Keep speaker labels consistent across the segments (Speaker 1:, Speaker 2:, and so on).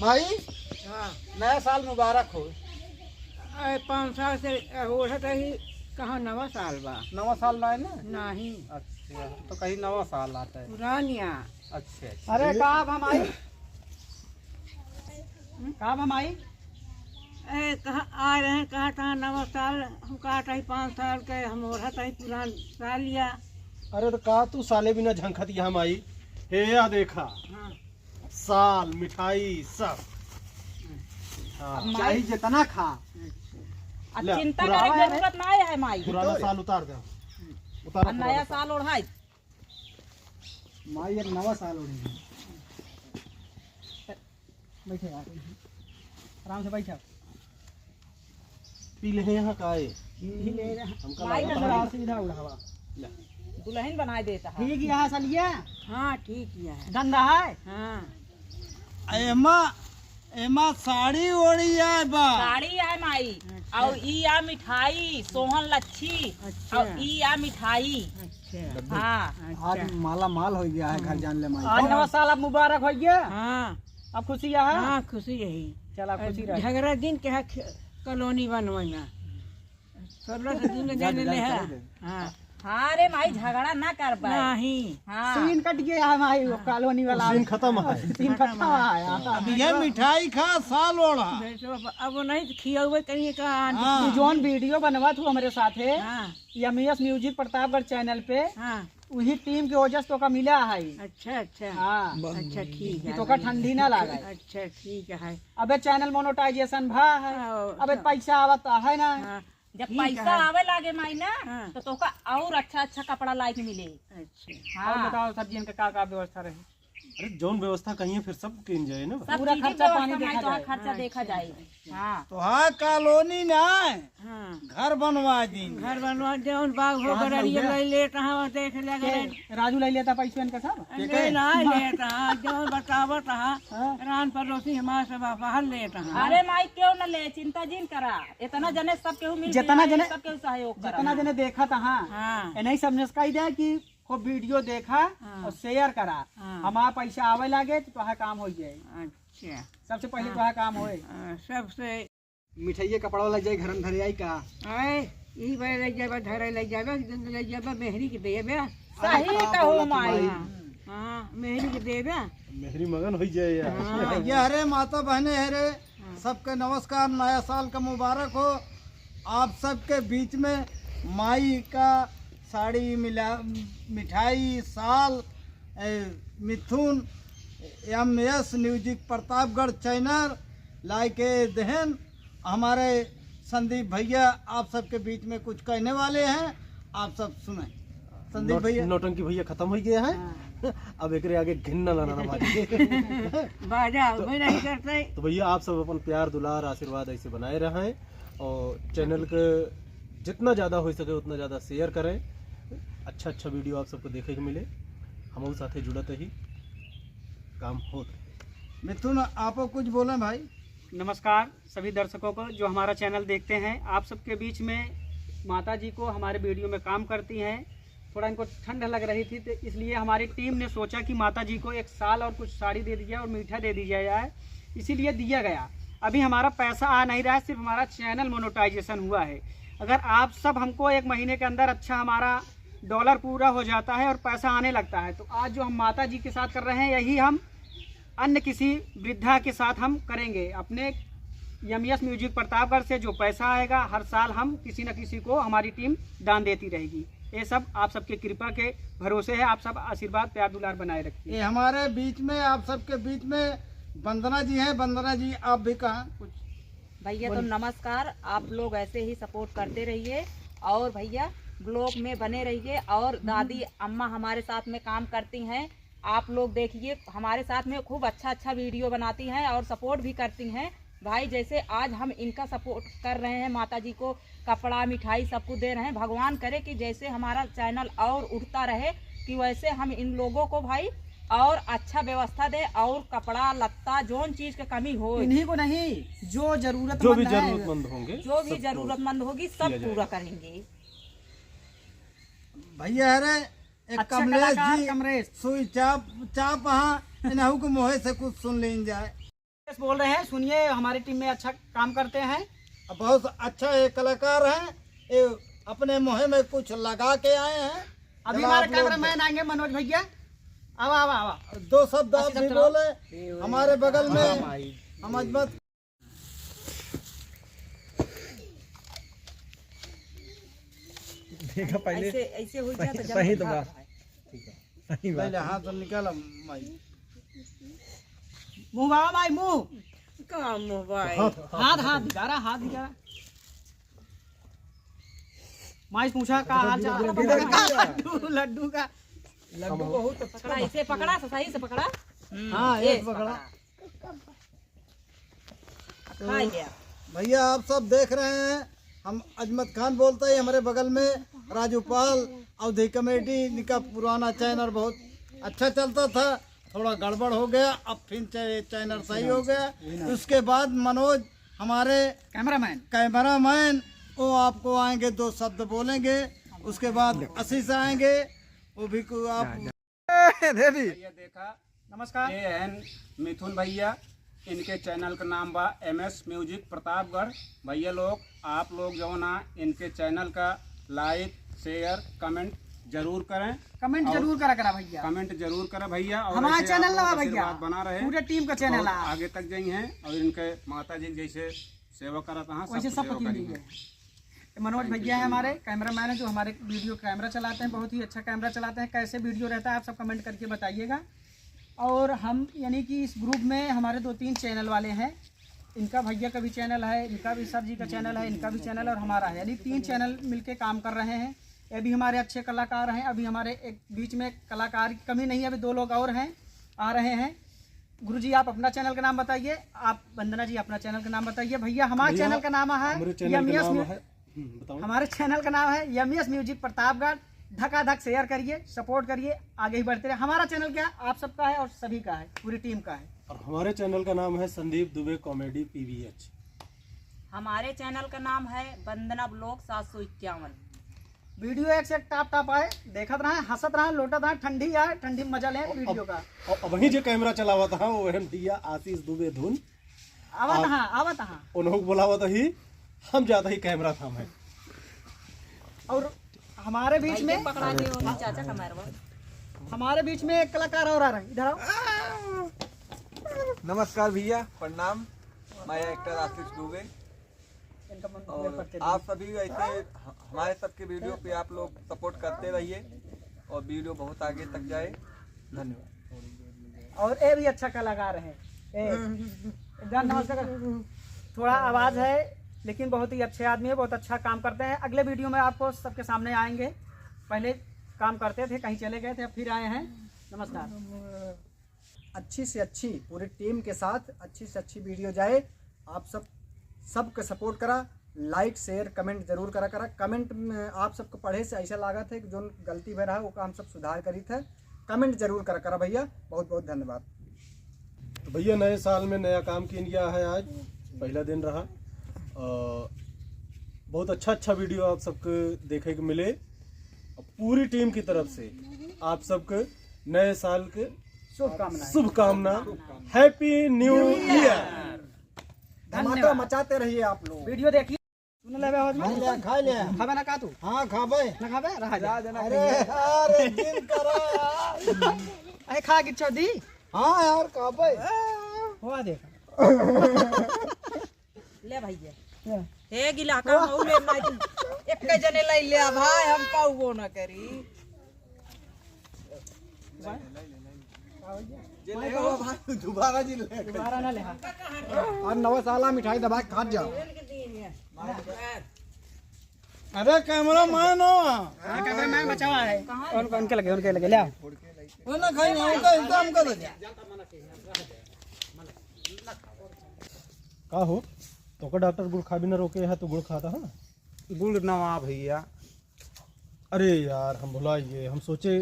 Speaker 1: भाई
Speaker 2: हाँ
Speaker 1: नया साल मुबारक हो।
Speaker 2: 5 साल से ओढ़त ही कहाँ नवा साल बा।
Speaker 1: नवा साल ना है ना?
Speaker 2: नहीं
Speaker 1: अच्छा तो कहीं नवा साल आता है।
Speaker 2: पुरानिया।
Speaker 1: अच्छा
Speaker 3: अरे कब हम आई, कब हम आई?
Speaker 2: कहाँ आ रहे हैं, कहाँ था नवा साल, हम कहा था 5 साल के, हम ओढ़त ही पुरान साल लिया।
Speaker 1: अरे तो कहा तू साले बिना झंखत यहाँ हम आई हे या देखा
Speaker 2: हाँ
Speaker 1: साल मिठाई सब। हाँ,
Speaker 3: चाहे जितना खा,
Speaker 2: अच्छा।
Speaker 4: अब
Speaker 1: ले,
Speaker 4: चिंता
Speaker 1: पुराना
Speaker 4: करे के जरूरत नहीं है माई।
Speaker 1: पुराना साल उतार दे। उतार
Speaker 4: अब नया साल ओढ़ाई।
Speaker 3: माई एक नवा साल उड़ेगी। बैठे यार, आराम से बैठा।
Speaker 1: पी ले यहाँ का है
Speaker 3: हमका
Speaker 4: माई
Speaker 3: लगा
Speaker 4: का
Speaker 3: था सीधा उड़ावा।
Speaker 4: दुल्हन बना देता है।
Speaker 3: ठीक यहाँ सलिया
Speaker 2: हाँ ठीक किया है।
Speaker 3: गंदा है।
Speaker 2: हाँ
Speaker 1: एमा एमा साड़ी ओढ़ी है बा।
Speaker 4: साड़ी है माई।
Speaker 2: अच्छा।
Speaker 4: और ई आ मिठाई सोहन लच्छी।
Speaker 2: अच्छा।
Speaker 4: और ई आ मिठाई।
Speaker 2: अच्छा
Speaker 4: हाँ
Speaker 3: आज
Speaker 2: अच्छा।
Speaker 3: माला माल हो गया है, घर जान ले माई।
Speaker 2: आज नवा
Speaker 3: साल अब मुबारक हो गया।
Speaker 2: हाँ
Speaker 3: अब खुशी है।
Speaker 2: हाँ खुशी यही।
Speaker 3: चला खुशी रह।
Speaker 2: झगड़ा दिन के है कॉलोनी बनवाना 16 दिन जाने ले है। हाँ
Speaker 4: हाँ रे माई झगड़ा ना कर पाए।
Speaker 2: नहीं
Speaker 4: हाँ
Speaker 3: सीन कट गया है माई, वो कॉलोनी वाला
Speaker 1: सीन खत्म है।
Speaker 3: सीन खत्म है।
Speaker 1: अब ये मिठाई खा साल ओढ़ा।
Speaker 2: अब वो नहीं खिया हुए कहीं का।
Speaker 3: तू जोन वीडियो बनवा तू हमारे साथ है
Speaker 2: हाँ
Speaker 3: एमएस म्यूजिक प्रतापगढ़ चैनल पे,
Speaker 2: हाँ
Speaker 3: वही टीम की वजह से तो का मिला है।
Speaker 2: अच्छा अच्छा
Speaker 3: हाँ
Speaker 2: अच्छा ठीक
Speaker 3: कि
Speaker 2: है।
Speaker 3: तो का ठंडी ना लगे।
Speaker 2: अच्छा ठीक है।
Speaker 3: अबे चैनल मोनेटाइजेशन भा है,
Speaker 2: हाँ,
Speaker 3: अबे पैसा आवता है ना।
Speaker 2: हाँ
Speaker 4: जब
Speaker 2: ठीक
Speaker 4: पैसा
Speaker 2: है।
Speaker 4: आवे लागे माई ना
Speaker 2: हाँ।
Speaker 4: तो तोका और अच्छा अच्छा कपड़ा लायक मिले।
Speaker 2: अच्छा
Speaker 3: और
Speaker 4: हाँ
Speaker 3: बताओ सब्जी का क्या व्यवस्था रहे?
Speaker 1: अरे जोन व्यवस्था कहीं फिर सब किन जाए ना।
Speaker 4: सब
Speaker 3: पूरा
Speaker 4: चीजें
Speaker 3: खर्चा पानी
Speaker 4: व्यवस्था
Speaker 3: देखा
Speaker 4: माई,
Speaker 3: जाए।
Speaker 4: तोहार खर्चा देखा जाए। हाँ
Speaker 1: तो हाँ कॉलोनी ना
Speaker 2: हाँ
Speaker 1: घर बनवा दी।
Speaker 2: घर बनवा जौन बाग हो
Speaker 3: कहाँ से
Speaker 2: गड़िया
Speaker 3: लौटे?
Speaker 2: ले लेता है देख ले
Speaker 3: के राजू ले लेता पैसे इनका सब।
Speaker 2: ले ना लेता है जौन बतावत है
Speaker 3: हाँ।
Speaker 2: रान पड़ोसी हमारे सब बाहर लेता है।
Speaker 4: अरे माई क्यों न ले, चिंता जिन करा। इतना जने सब केहू मिल
Speaker 3: जितना
Speaker 4: जाए,
Speaker 3: जने-
Speaker 4: सब केहू सहयोग करा।
Speaker 3: जितना जने देखा था हाँ,
Speaker 2: हाँ
Speaker 3: नहीं समझ का idea कि वो वीडियो देखा
Speaker 2: हाँ।
Speaker 3: और शेयर करा,
Speaker 2: हाँ।
Speaker 3: हमारा पैसा आवे लागे तो तुहार काम हो जाए।
Speaker 2: अच्छा
Speaker 3: सबसे पहले तुहार काम होए।
Speaker 2: सबसे
Speaker 3: मिठाइये कपड़ा लग जाए घर में धरे आई का।
Speaker 2: आए यही बार ले जाबे धरे ले जाबे मेहरी के देबे।
Speaker 4: सही कहू माई।
Speaker 2: हाँ मेहरी के देबे।
Speaker 1: मेहरी मगन हो जाए यार।
Speaker 2: हाँ।
Speaker 5: ये हरे माता बहने हरे सबके नमस्कार, नया साल का मुबारक हो। आप सबके बीच में माई का साड़ी मिला, मिठाई साल Mithun MS music Pratapgarh channel like दहन हमारे संदीप भैया आप सबके बीच में कुछ कहने वाले हैं, आप सब सुने। संदीप भैया।
Speaker 1: नौटंकी भैया खत्म हो गया है। अब एक आगे घिन न लाना बाजी।
Speaker 2: बाजा मैं नहीं करते।
Speaker 1: तो भैया आप सब अपन प्यार दुलार आशीर्वाद ऐसे बनाए रहें और चैनल के जितना ज़्यादा हो सके उतना ज़्यादा शेयर करें। अच्छा अच्छा वीडियो आप सबको देखे को मिले, हम साथ जुड़ते ही काम हो।
Speaker 5: मिथुन आपको कुछ बोले भाई।
Speaker 3: नमस्कार सभी दर्शकों को जो हमारा चैनल देखते हैं। आप सबके बीच में माता जी को हमारे वीडियो में काम करती हैं, थोड़ा इनको ठंड लग रही थी तो इसलिए हमारी टीम ने सोचा कि माता जी को एक साल और कुछ साड़ी दे दी जाए और मीठा दे दिया जाए, इसीलिए दिया गया। अभी हमारा पैसा आ नहीं रहा है, सिर्फ हमारा चैनल मोनेटाइजेशन हुआ है। अगर आप सब हमको 1 महीने के अंदर अच्छा हमारा डॉलर पूरा हो जाता है और पैसा आने लगता है, तो आज जो हम माता जी के साथ कर रहे हैं यही हम अन्य किसी वृद्धा के साथ हम करेंगे। अपने एमएस म्यूजिक प्रतापगढ़ से जो पैसा आएगा हर साल हम किसी न किसी को हमारी टीम दान देती रहेगी। ये सब आप सबके कृपा के भरोसे है, आप सब आशीर्वाद प्यार दुलार बनाए रखिए।
Speaker 5: ये हमारे बीच में आप सबके बीच में वंदना जी हैं। वंदना जी आप भी कहा कुछ।
Speaker 4: भैया तो नमस्कार, आप लोग ऐसे ही सपोर्ट करते रहिए और भैया ब्लॉग में बने रहिए। और दादी अम्मा हमारे साथ में काम करती हैं, आप लोग देखिए हमारे साथ में खूब अच्छा अच्छा वीडियो बनाती हैं और सपोर्ट भी करती हैं। भाई जैसे आज हम इनका सपोर्ट कर रहे हैं, माता जी को कपड़ा मिठाई सब कुछ दे रहे हैं। भगवान करे कि जैसे हमारा चैनल और उठता रहे कि वैसे हम इन लोगों को भाई और अच्छा व्यवस्था दे और कपड़ा लत्ता जोन चीज की कमी हो,
Speaker 3: इन्हीं को नहीं जो
Speaker 1: जो भी
Speaker 3: जरूरतमंद है,
Speaker 1: जरूरतमंद होंगे
Speaker 4: जो भी जरूरतमंद होगी सब
Speaker 1: किया
Speaker 4: पूरा करेंगे।
Speaker 5: भैया हरे एक
Speaker 3: अच्छा
Speaker 5: कमलेश
Speaker 3: कलाकार
Speaker 5: जी
Speaker 3: कमलेश।
Speaker 5: सुई चाप चाप हाँ इन्हू को मोहे से कुछ सुन लीन जाए।
Speaker 3: बोल रहे हैं, सुनिए। हमारी टीम में अच्छा काम करते हैं।
Speaker 5: बहुत अच्छा ये कलाकार हैं, ये अपने मुँह में कुछ लगा के आए हैं।
Speaker 3: अभी
Speaker 5: जरा
Speaker 3: हमारे
Speaker 5: आप लोग
Speaker 3: कैमरामैन आएंगे मनोज भैया। आवा आवा आवा।
Speaker 5: 2 शब्द आप
Speaker 3: अच्छा,
Speaker 5: भी
Speaker 3: चलो।
Speaker 5: बोले हमारे बगल में हम अजमत।
Speaker 4: ऐसे ऐसे हो जाए तो
Speaker 1: सही
Speaker 4: जब
Speaker 1: तो बात।
Speaker 5: पहले हाथ निकाल माई।
Speaker 3: मुँह बाबा भाई, मुँह।
Speaker 2: का मोबाइल
Speaker 3: हाथ हाथ दिखा रहा, हाथ दिखा रहा। माइस पूछा का हाल चाल? लड्डू लड्डू का लड्डू बहुत
Speaker 4: पकड़ा, इसे पकड़ा, सही से पकड़ा।
Speaker 5: हाँ
Speaker 4: ये
Speaker 5: एक पकड़ा।
Speaker 4: खा गया।
Speaker 5: भैया आप सब देख रहे हैं, हम अजमत खान बोलते हैं। हमारे बगल में राजूपाल अवधि कमेटी, इनका पुराना चैनल बहुत अच्छा चलता था, थोड़ा गड़बड़ हो गया, अब फिर चैनल सही हो गया। उसके बाद मनोज हमारे कैमरामैन वो आपको आएंगे, 2 शब्द बोलेंगे। उसके बाद आशीष आएंगे, वो भी आप
Speaker 6: भैया देखा,
Speaker 3: नमस्कार।
Speaker 6: ये हैं मिथुन भैया, इनके चैनल का नाम बा MS म्यूजिक प्रतापगढ़। भैया लोग, आप लोग जो ना इनके चैनल का लाइक शेयर कमेंट जरूर करें।
Speaker 3: कमेंट जरूर करा भैया।
Speaker 6: कमेंट जरूर करें भैया। और
Speaker 3: हमारा
Speaker 6: ऐसे
Speaker 3: चैनल
Speaker 6: आप
Speaker 3: लगा
Speaker 6: लोग
Speaker 3: भैया,
Speaker 6: आशीर्वाद बना रहे,
Speaker 3: पूरे टीम का चैनल
Speaker 6: बहुत
Speaker 3: है।
Speaker 6: आगे तक जाई हैं। और इनके माता जी जैसे सेवा करता है,
Speaker 3: वैसे सब पति नहीं है। मनोज भैया है हमारे कैमरामैन है, जो हमारे वीडियो कैमरा चलाते हैं, बहुत ही अच्छा कैमरा चलाते हैं। कैसे वीडियो रहता है आप सब कमेंट करके बताइएगा। और हम यानी कि इस ग्रुप में हमारे 2-3 चैनल वाले हैं। इनका भैया का भी चैनल है, इनका भी सर जी का चैनल है, इनका भी चैनल और हमारा है, यानी 3 चैनल मिलके काम कर रहे हैं। ये भी हमारे अच्छे कलाकार हैं। अभी हमारे एक बीच में कलाकार की कमी नहीं है, अभी 2 लोग और हैं, आ रहे हैं। गुरुजी आप अपना चैनल का नाम बताइए। आप वंदना जी अपना चैनल का नाम बताइए। भैया हमारे चैनल का नाम है हमारे चैनल का नाम है MS म्यूजिक प्रतापगढ़। धकाधक शेयर करिए, सपोर्ट करिए, आगे ही बढ़ते रहे। हमारा चैनल क्या है, आप सबका है और सभी का है, पूरी टीम का है।
Speaker 1: और हमारे चैनल का नाम है संदीप दुबे कॉमेडी PVH।
Speaker 4: हमारे चैनल का नाम है वंदना ब्लॉग 751।
Speaker 3: वीडियो एक से टाप टाप आए, देखत रहे, हंसत रहे, लोटत रहे, ठंडी आए, ठंडी में मजा लें वीडियो का।
Speaker 1: और वही जो कैमरा चलावा था वो है भैया आशीष दुबे धुन।
Speaker 3: आवत हाँ
Speaker 1: उन्होंने बोलावा था ही, हम ज्यादा ही कैमरा था मैं।
Speaker 3: और हमारे बीच में
Speaker 4: पकड़ा दे चाचा कमरवा।
Speaker 3: हमारे बीच में एक कलाकार और आ रहे हैं, इधर आओ।
Speaker 7: नमस्कार भैया, प्रणाम। मैं एक्टर आशीष दुबे। और आप सभी ऐसे हमारे सबके वीडियो पे आप लोग सपोर्ट करते रहिए और वीडियो बहुत आगे तक जाए। धन्यवाद।
Speaker 3: और ये भी अच्छा कलाकार है, थोड़ा आवाज है लेकिन बहुत ही अच्छे आदमी है, बहुत अच्छा काम करते हैं। अगले वीडियो में आपको सबके सामने आएंगे। पहले काम करते थे, कहीं चले गए थे, अब फिर आए हैं। नमस्कार।
Speaker 8: अच्छी से अच्छी पूरी टीम के साथ अच्छी से अच्छी वीडियो जाए। आप सबके सपोर्ट करा, लाइक शेयर कमेंट जरूर करा। कमेंट में आप सबको पढ़े से ऐसा लगा था कि जो गलती भरा है वो काम सब सुधार करी था। कमेंट जरूर करा भैया। बहुत बहुत धन्यवाद।
Speaker 1: तो भैया नए साल में नया काम किया है, आज पहला दिन रहा। बहुत अच्छा वीडियो आप सबको देखे को मिले। पूरी टीम की तरफ से आप सबको नए साल के शुभकामना। Happy new year.
Speaker 8: धमाका मचाते रहिए आप लोग।
Speaker 3: वीडियो देखिए, सुन ले
Speaker 5: खा ले
Speaker 3: खाबे ना का तू?
Speaker 5: हाँ खाबे
Speaker 3: ना खाबे रहा जा।
Speaker 5: अरे दिन करा यार।
Speaker 3: अरे खा के चौधी।
Speaker 5: हाँ यार खाबे
Speaker 3: हुआ देखा।
Speaker 4: ले भैया हे गिला का मऊ ले ना एक के जने ले ले भाई, हम काऊ ना करी।
Speaker 5: दोबारा जी
Speaker 3: दोबारा ना ले।
Speaker 8: और नवा साला मिठाई दबा के खा जाओ।
Speaker 5: अरे कैमरा मैन हो,
Speaker 3: कैमरामैन बचावा है। उनके लगे ले आओ।
Speaker 5: वो ना खाई ना, उनका इंतजाम कर दे।
Speaker 1: का हो तो का डॉक्टर गुड़ खा भी ना रोके है तो गुड़ खाता है।
Speaker 7: गुड़ नवा भैया।
Speaker 1: अरे यार हम भुलाइए, हम सोचे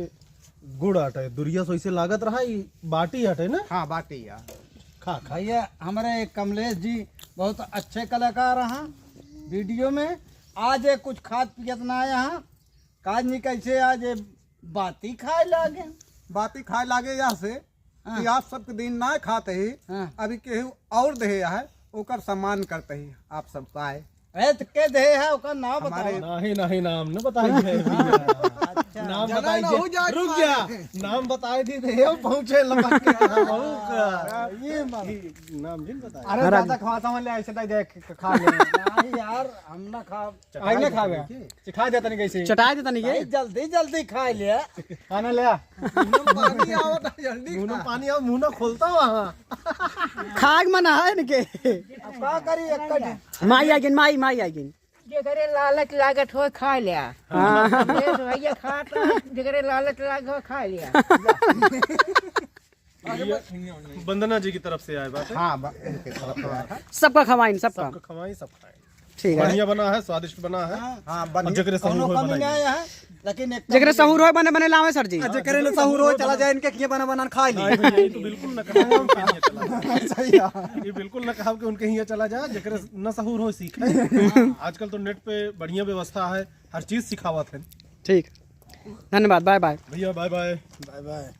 Speaker 1: गुड़ हटे, दुरिया सो इसे लागत रहा बाटी हटे ना।
Speaker 7: हाँ बाटी यार।
Speaker 1: खा
Speaker 5: भैया हमारे कमलेश जी बहुत अच्छे कलाकार हैं वीडियो में। आज ये कुछ खाद पियत ना आया है, काज नहीं कैसे आज ये बाती खाए लागे।
Speaker 7: बाटी खाए लागे यहाँ से
Speaker 5: कि आप सबके दिन ना खाते ही अभी केहू और दे है ओकर सम्मान करते ही आप सबका आए के दे है ओकर नाम बताओ।
Speaker 1: नहीं नाम न बताइए नाम बताइए रुक गया नाम बताए दी थे पहुंचे लपक के ये नाम जिन बताया।
Speaker 8: अरे ज्यादा खवाता हूं ले ऐसे देख खा ले नहीं यार हम ना खा
Speaker 1: आई ना खा गया सिखा देता नहीं कैसे
Speaker 3: चटाई देता नहीं
Speaker 5: भाई जल्दी जल्दी खा लिया
Speaker 8: खाना ले आ
Speaker 5: पानी आवत है जल्दी
Speaker 1: मुंह में पानी आओ मुंह ना खोलता वहाँ
Speaker 3: खाग मना है इनके
Speaker 5: अब का करी एक
Speaker 3: माई आगिन माई आगिन
Speaker 2: जेकरे लालच लागत हो खा लिया भैया खाता जेकरे लालच लागत हो खा लिया।
Speaker 1: वंदना जी की तरफ से आए बात है।
Speaker 8: हां
Speaker 3: सबका खवाइन सबका
Speaker 1: खवाई सब खाए
Speaker 3: ठीक है
Speaker 1: बढ़िया बना है स्वादिष्ट बना है।
Speaker 8: हां
Speaker 1: जगरे
Speaker 5: कोनो कमी नहीं है लेकिन एक
Speaker 3: जगरे सहूर हो बने लावे सर जी
Speaker 8: करे न सहूर हो चला जाए इनके किए बना खा ली
Speaker 1: ये तो बिल्कुल न कहा उनके हियां चला
Speaker 8: सही है
Speaker 1: ये बिल्कुल न कहा कि उनके हियां चला जाए जगरे न सहूर हो सीखे। आजकल तो नेट पे बढ़िया व्यवस्था है हर चीज सिखावत है।
Speaker 3: ठीक धन्यवाद बाय बाय
Speaker 1: भैया बाय बाय
Speaker 5: बाय बाय।